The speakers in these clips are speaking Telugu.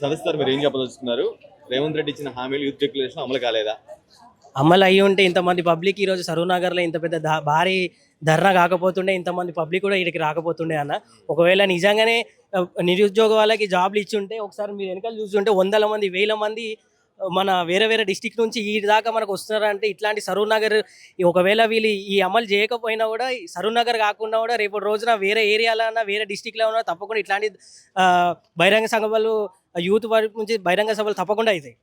సదస్సు మీరు ఏం చెప్పదలుచుకున్నారు? రేవంత్ రెడ్డి ఇచ్చిన హామీలు యూత్ డిక్లరేషన్ అమలు కాలేదా? అమలు అయ్యి ఉంటే ఇంతమంది పబ్లిక్ ఈరోజు సరూర్ నగర్లో ఇంత పెద్ద భారీ ధర్నా కాకపోతుండే, ఇంతమంది పబ్లిక్ కూడా ఇక్కడికి రాకపోతుండే అన్న. ఒకవేళ నిజంగానే నిరుద్యోగ వాళ్ళకి జాబ్లు ఇచ్చి ఉంటే ఒకసారి మీరు వెనకాల చూస్తుంటే వందల మంది వేల మంది మన వేరే వేరే డిస్టిక్ నుంచి ఈ దాకా మనకు వస్తున్నారంటే ఇట్లాంటి సరూర్ నగర్ ఒకవేళ వీళ్ళు ఈ అమలు చేయకపోయినా కూడా సరూర్ నగర్ కాకుండా కూడా రేపటి రోజున వేరే ఏరియాలో ఉన్న వేరే డిస్టిక్లో ఉన్న తప్పకుండా ఇట్లాంటి బహిరంగ సభలు యూత్ వారి నుంచి బహిరంగ సభలు తప్పకుండా అవుతాయి.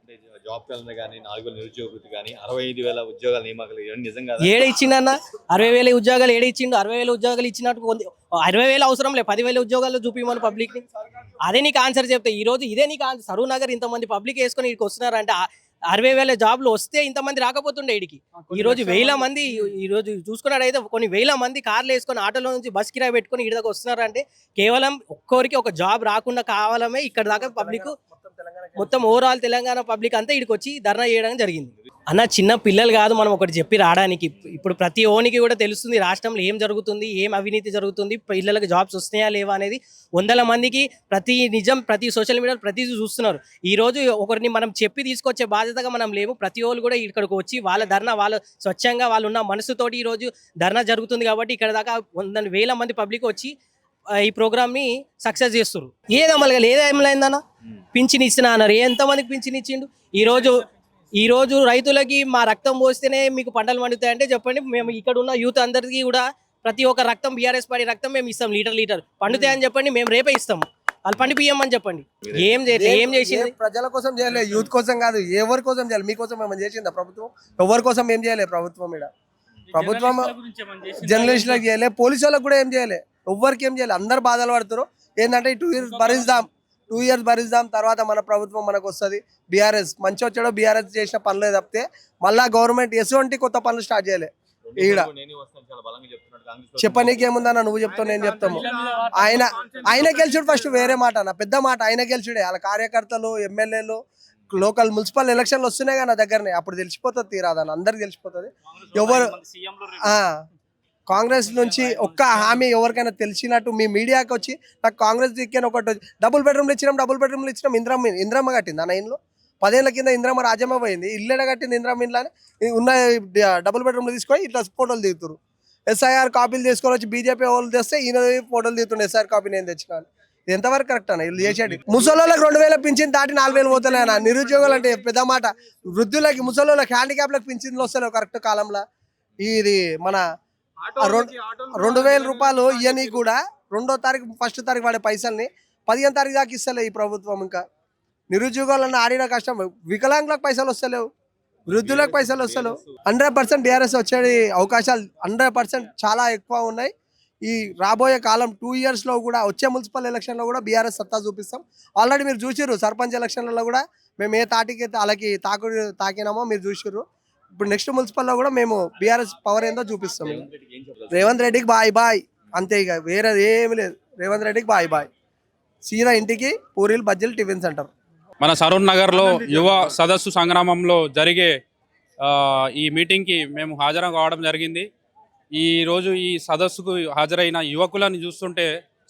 అంటే జాబ్ క్యాలెండర్ కానీ, 4,000 నిరుద్యోగ వృత్తి కానీ, 65,000 ఉద్యోగాల నియామకాలు ఇవన్నీ నిజం కాదా? ఏడ ఇచ్చిండన్న 60,000 ఉద్యోగాలు ఏడ ఇచ్చిండు? 60,000 ఉద్యోగాలు ఇచ్చినట్టు 60,000 అవసరం లేదు, 10,000 ఉద్యోగాలు చూపిమని పబ్లిక్ ని. అదే నీకు ఆన్సర్ చెప్తే ఈ రోజు ఇదే నీకు ఆన్సర్. సరూర్ నగర్ ఇంతమంది పబ్లిక్ వేసుకొని ఇక్కడికి వస్తున్నారంటే 60,000 జాబ్లు వస్తే ఇంతమంది రాకపోతుండే ఇడికి. ఈ రోజు వేల మంది ఈ రోజు చూసుకున్నాడైతే కొన్ని వేల మంది కార్లు వేసుకొని ఆటోలో నుంచి బస్ కిరాయి పెట్టుకొని ఇక్కడికి వస్తున్నారంటే కేవలం ఒక్కొరికి ఒక జాబ్ రాకుండా కావాలమే ఇక్కడ దాకా పబ్లిక్ మొత్తం ఓవరాల్ తెలంగాణ పబ్లిక్ అంతా ఇక్కడికి వచ్చి ధర్నా చేయడం జరిగింది అన్న. చిన్న పిల్లలు కాదు మనం ఒకటి చెప్పి రావడానికి. ఇప్పుడు ప్రతి ఓనికి కూడా తెలుస్తుంది రాష్ట్రంలో ఏం జరుగుతుంది, ఏం అవినీతి జరుగుతుంది, పిల్లలకు జాబ్స్ వస్తున్నాయా లేవా అనేది వందల మందికి ప్రతి సోషల్ మీడియాలో ప్రతి చూస్తున్నారు. ఈ రోజు ఒకరిని మనం చెప్పి తీసుకొచ్చే బాధ్యతగా మనం లేము. ప్రతి వాళ్ళు కూడా ఇక్కడికి వచ్చి వాళ్ళ ధర్నా వాళ్ళ స్వచ్ఛంగా వాళ్ళు ఉన్న మనసుతోటి ఈ రోజు ధర్నా జరుగుతుంది కాబట్టి ఇక్కడ దాకా 100,000 మంది పబ్లిక్ వచ్చి ఈ ప్రోగ్రామ్ ని సక్సెస్ చేస్తారు. ఏది అమలుగా ఏది అమలైందన్న? పింఛన్ ఇస్తున్నా అన్నారు. ఎంతమందికి పింఛన్ ఇచ్చిండు? ఈ రోజు రైతులకి మా రక్తం పోస్తేనే మీకు పంటలు పండుతాయంటే చెప్పండి. మేము ఇక్కడ ఉన్న యూత్ అందరికీ కూడా ప్రతి ఒక్క రక్తం బీఆర్ఎస్ పార్టీ రక్తం మేము ఇస్తాం, లీటర్ పండుతాయని చెప్పండి. మేము రేపే ఇస్తాం, వాళ్ళు పండిపియ్యమని చెప్పండి. ఏం చేసింది? ప్రజల కోసం చేయలేదు, యూత్ కోసం కాదు, ఎవరి కోసం చేయాలి? మీకోసం ఏమైనా చేసిందా ప్రభుత్వం? ఎవరి కోసం ఏం చేయలేదు ప్రభుత్వం. ఇక్కడ ప్రభుత్వం జర్నలిస్టులకు చేయలే, పోలీసు వాళ్ళకి కూడా ఏం చేయలే, ఎవ్వరికి ఏం చేయలేదు. అందరు బాధలు పడుతారు. ఏంటంటే 2 ఇయర్స్ భరిద్దాం తర్వాత మన ప్రభుత్వం మనకు వస్తుంది. బీఆర్ఎస్ మంచి వచ్చాడో బీఆర్ఎస్ చేసిన పనులే తప్పితే మళ్ళా గవర్నమెంట్ ఎటువంటి కొత్త పనులు స్టార్ట్ చేయలే. ఈడ చెప్పనీకి ఏముందన్న, నువ్వు చెప్తావు నేను చెప్తాము. ఆయన గెలిచుడు ఫస్ట్ వేరే మాట అన్న, పెద్ద మాట. ఆయన గెలిచుడే. వాళ్ళ కార్యకర్తలు, ఎమ్మెల్యేలు, లోకల్ మున్సిపల్ ఎలక్షన్లు వస్తున్నాయి కదా నా దగ్గరనే, అప్పుడు తెలిసిపోతుంది తీరాదని, అందరికి తెలిసిపోతుంది. ఎవరు కాంగ్రెస్ నుంచి ఒక్క హామీ ఎవరికైనా తెలిసినట్టు మీ మీడియాకి వచ్చి నాకు కాంగ్రెస్ దిక్కని ఒకటి డబుల్ బెడ్రూమ్లు ఇచ్చినాం. ఇంద్రమ్మ కట్టింది అన్న. ఇంట్లో 10 ఏళ్ల కింద ఇంద్రమ్మ రాజ్యమ్మ పోయింది, ఇల్లు కట్టింది ఇంద్రమ్మ. ఇంట్లో ఉన్న డబుల్ బెడ్రూమ్లు తీసుకొని ఇట్లా ఫోటోలు దిగుతారు. SIR కాపీలు తీసుకొని వచ్చి బీజేపీ వాళ్ళు తెస్తే ఈయన ఫోటోలు దిగుతుండే. SIR కాపీ నేను తెచ్చినాను. ఇది ఎంతవరకు కరెక్ట్ అన్న? వీళ్ళు చేసేది ముసలోళ్ళకి 2,000 పింఛన్ దాటి 4,000 పోతలేనా? నిరుద్యోగులు అంటే పెద్ద మాట. వృద్ధులకి, ముసలోళ్ళకి, హ్యాండిక్యాప్లకు పింఛన్లు వస్తలేవు కరెక్ట్ కాలంలో. ఇది మన 2,000 రూపాయలు ఇవన్నీ కూడా 2వ తారీఖు 1వ తారీఖు వాడే పైసల్ని 15వ తారీఖు దాకా ఇస్తలే ఈ ప్రభుత్వం. ఇంకా నిరుద్యోగాలన్న ఆడిన కష్టం. వికలాంగులకు పైసలు వస్తలేవు, వృద్ధులకు పైసలు వస్తలేవు. 100% బీఆర్ఎస్ వచ్చే అవకాశాలు 100% చాలా ఎక్కువ ఉన్నాయి. ఈ రాబోయే కాలం 2 ఇయర్స్లో కూడా వచ్చే మున్సిపల్ ఎలక్షన్లో కూడా బీఆర్ఎస్ సత్తా చూపిస్తాం. ఆల్రెడీ మీరు చూసిర్రు సర్పంచ్ ఎలక్షన్లలో కూడా మేము ఏ తాటికి వాళ్ళకి తాకినామో మీరు చూసిర్రు. ఇప్పుడు నెక్స్ట్ మున్సిపల్లో కూడా మేము బీఆర్ఎస్ పవర్ ఏందో చూపిస్తాం. రేవంత్ రెడ్డికి బాయ్ అంతే, ఇక వేరే ఏమి లేదు. రేవంత్ రెడ్డికి బాయ్. సీదా ఇంటికి పూరీలు బజ్జీలు టిఫిన్ సెంటర్. మన సరూర్ నగర్లో యువ సదస్సు సంగ్రామంలో జరిగే ఈ మీటింగ్కి మేము హాజరు కావడం జరిగింది. ఈరోజు ఈ సదస్సుకు హాజరైన యువకులను చూస్తుంటే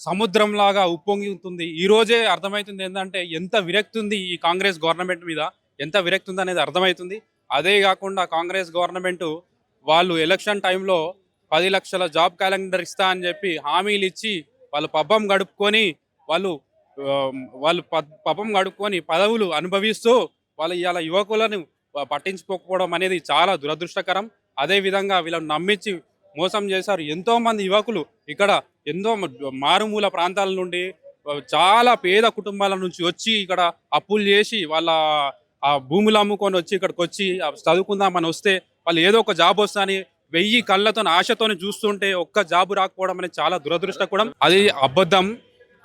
సముద్రంలాగా ఉప్పొంగుతుంది. ఈరోజే అర్థమవుతుంది ఏంటంటే ఎంత విరక్తి ఉంది ఈ కాంగ్రెస్ గవర్నమెంట్ మీద, ఎంత విరక్తి ఉంది అనేది అర్థమవుతుంది. అదే కాకుండా కాంగ్రెస్ గవర్నమెంట్ వాళ్ళు ఎలక్షన్ టైంలో 10 లక్షల జాబ్ క్యాలెండర్ ఇస్తా అని చెప్పి హామీలు ఇచ్చి వాళ్ళు పబ్బం గడుపుకొని పదవులు అనుభవిస్తూ వాళ్ళు ఇవాళ యువకులను పట్టించుకోకపోవడం అనేది చాలా దురదృష్టకరం. అదేవిధంగా వీళ్ళని నమ్మించి మోసం చేశారు. ఎంతోమంది యువకులు ఇక్కడ ఎంతో మారుమూల ప్రాంతాల నుండి, చాలా పేద కుటుంబాల నుంచి వచ్చి ఇక్కడ అప్పులు చేసి వాళ్ళ ఆ భూములు అమ్ముకొని వచ్చి ఇక్కడికి వచ్చి చదువుకుందామని వస్తే వాళ్ళు ఏదో ఒక జాబ్ వస్తుందని 1000 కళ్ళతో ఆశతో చూస్తుంటే ఒక్క జాబు రాకపోవడం అనేది చాలా దురదృష్టకరం. అది అబద్ధం.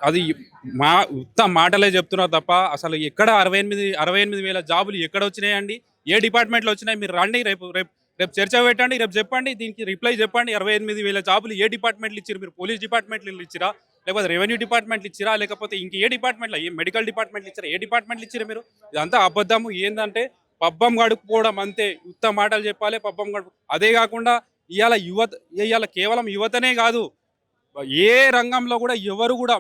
అది ఉత్తమ మాటలే చెప్తున్నారు తప్ప అసలు ఎక్కడ 68,000 జాబులు ఎక్కడ వచ్చినాయండి? ఏ డిపార్ట్మెంట్లో వచ్చినాయి? మీరు రండి, రేపు చర్చ పెట్టండి, రేపు చెప్పండి, దీనికి రిప్లై చెప్పండి. 68,000 జాబులు ఏ డిపార్ట్మెంట్లు ఇచ్చారు? మీరు పోలీస్ డిపార్ట్మెంట్లు ఇచ్చిరా, లేకపోతే రెవెన్యూ డిపార్ట్మెంట్లు ఇచ్చిరా, లేకపోతే ఇంక ఏ డిపార్ట్మెంట్లో, ఏ మెడికల్ డిపార్ట్మెంట్లు ఇచ్చారా, ఏ డిపార్ట్మెంట్లు ఇచ్చారు మీరు? ఇదంతా అబద్ధము. ఏంటంటే పబ్బం గడుపుకోవడం అంతే. ఉత్తమ మాటలు చెప్పాలి, పబ్బం గడుపు. అదే కాకుండా ఇవాళ కేవలం యువతనే కాదు, ఏ రంగంలో కూడా ఎవరు కూడా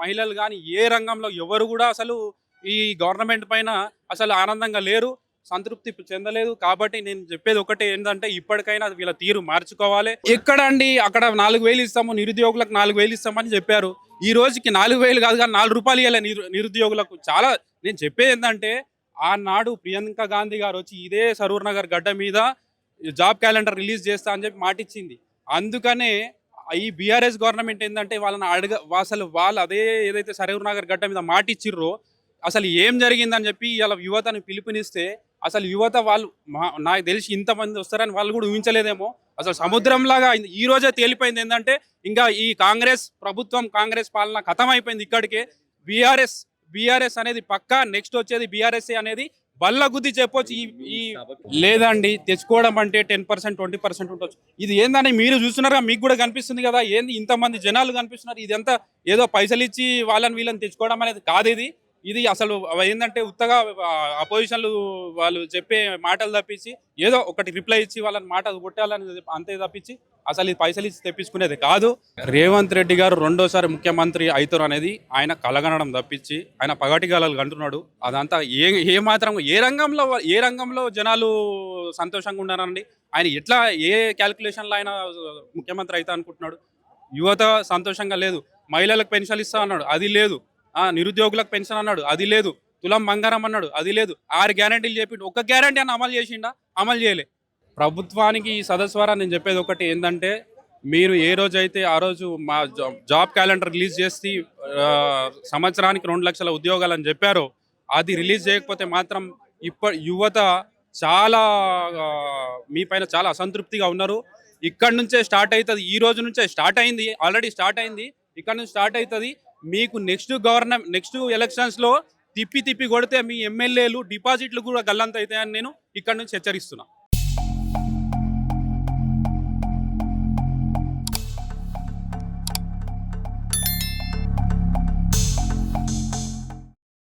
మహిళలు కానీ ఏ రంగంలో ఎవరు కూడా అసలు ఈ గవర్నమెంట్ పైన అసలు ఆనందంగా లేరు, సంతృప్తి చెందలేదు. కాబట్టి నేను చెప్పేది ఒకటే ఏంటంటే ఇప్పటికైనా వీళ్ళ తీరు మార్చుకోవాలి. ఎక్కడ అండి అక్కడ 4,000 ఇస్తాము నిరుద్యోగులకు 4,000 ఇస్తామని చెప్పారు. ఈ రోజుకి 4,000 కాదు కానీ 4 రూపాయలు ఇవ్వాలి నిరుద్యోగులకు. చాలా నేను చెప్పేది ఏంటంటే ఆనాడు ప్రియాంక గాంధీ గారు వచ్చి ఇదే సరూర్ నగర్ గడ్డ మీద జాబ్ క్యాలెండర్ రిలీజ్ చేస్తా అని చెప్పి మాటిచ్చింది. అందుకనే ఈ బీఆర్ఎస్ గవర్నమెంట్ ఏంటంటే వాళ్ళని అసలు వాళ్ళు అదే ఏదైతే సరూర్ నగర్ గడ్డ మీద మాటిచ్చిర్రో అసలు ఏం జరిగిందని చెప్పి ఇలా యువతని పిలుపునిస్తే అసలు యువత వాళ్ళు నాకు తెలిసి ఇంతమంది వస్తారని వాళ్ళు కూడా ఊహించలేదేమో. అసలు సముద్రంలాగా ఈ రోజే తేలిపోయింది ఏంటంటే ఇంకా ఈ కాంగ్రెస్ ప్రభుత్వం కాంగ్రెస్ పాలన ఖతం అయిపోయింది. ఇక్కడికే బీఆర్ఎస్ అనేది పక్కా, నెక్స్ట్ వచ్చేది బీఆర్ఎస్ అనేది బల్ల గుద్ది చెప్పొచ్చు. ఈ లేదండి తెచ్చుకోవడం అంటే 10% 20% ఉండొచ్చు. ఇది ఏందని మీరు చూస్తున్నారుగా, మీకు కూడా కనిపిస్తుంది కదా, ఏంది ఇంతమంది జనాలు కనిపిస్తున్నారు. ఇది ఎంత ఏదో పైసలు ఇచ్చి వాళ్ళని వీళ్ళని తెచ్చుకోవడం అనేది కాదు. ఇది అసలు ఏంటంటే ఉత్తగా అపోజిషన్లు వాళ్ళు చెప్పే మాటలు తప్పించి ఏదో ఒకటి రిప్లై ఇచ్చి వాళ్ళని మాట కొట్టాలని అంతే తప్పించి అసలు ఇది పైసలు ఇచ్చి తెప్పించుకునేది కాదు. రేవంత్ రెడ్డి గారు రెండోసారి ముఖ్యమంత్రి అవుతారు అనేది ఆయన కలగనడం తప్పించి ఆయన పగటిగాలు అంటున్నాడు. అదంతా ఏ మాత్రం ఏ రంగంలో జనాలు సంతోషంగా ఉన్నారండి. ఆయన ఎట్లా ఏ క్యాల్కులేషన్లో ఆయన ముఖ్యమంత్రి అవుతా అనుకుంటున్నాడు. యువత సంతోషంగా లేదు. మహిళలకు పెన్షన్ ఇస్తా అన్నాడు, అది లేదు. నిరుద్యోగులకు పెన్షన్ అన్నాడు, అది లేదు. తులం బంగారం అన్నాడు, అది లేదు. 6 గ్యారంటీలు చెప్పిండు, ఒక్క గ్యారంటీ అని అమలు చేసిండా? అమలు చేయలే. ప్రభుత్వానికి ఈ సదస్సు ద్వారా నేను చెప్పేది ఒకటి ఏంటంటే మీరు ఏ రోజైతే ఆ రోజు మా జాబ్ క్యాలెండర్ రిలీజ్ చేసి సంవత్సరానికి 2 లక్షల ఉద్యోగాలు అని చెప్పారో అది రిలీజ్ చేయకపోతే మాత్రం యువత చాలా మీ పైన చాలా అసంతృప్తిగా ఉన్నారు. ఇక్కడ నుంచే స్టార్ట్ అవుతుంది. ఈ రోజు నుంచే స్టార్ట్ అయింది, ఆల్రెడీ స్టార్ట్ అయింది. ఇక్కడ నుంచి స్టార్ట్ అవుతుంది. మీకు నెక్స్ట్ ఎలక్షన్స్ లో తిప్పి కొడితే మీ ఎమ్మెల్యేలు డిపాజిట్లు కూడా గల్లంత అవుతాయని నేను ఇక్కడ నుంచి హెచ్చరిస్తున్నా.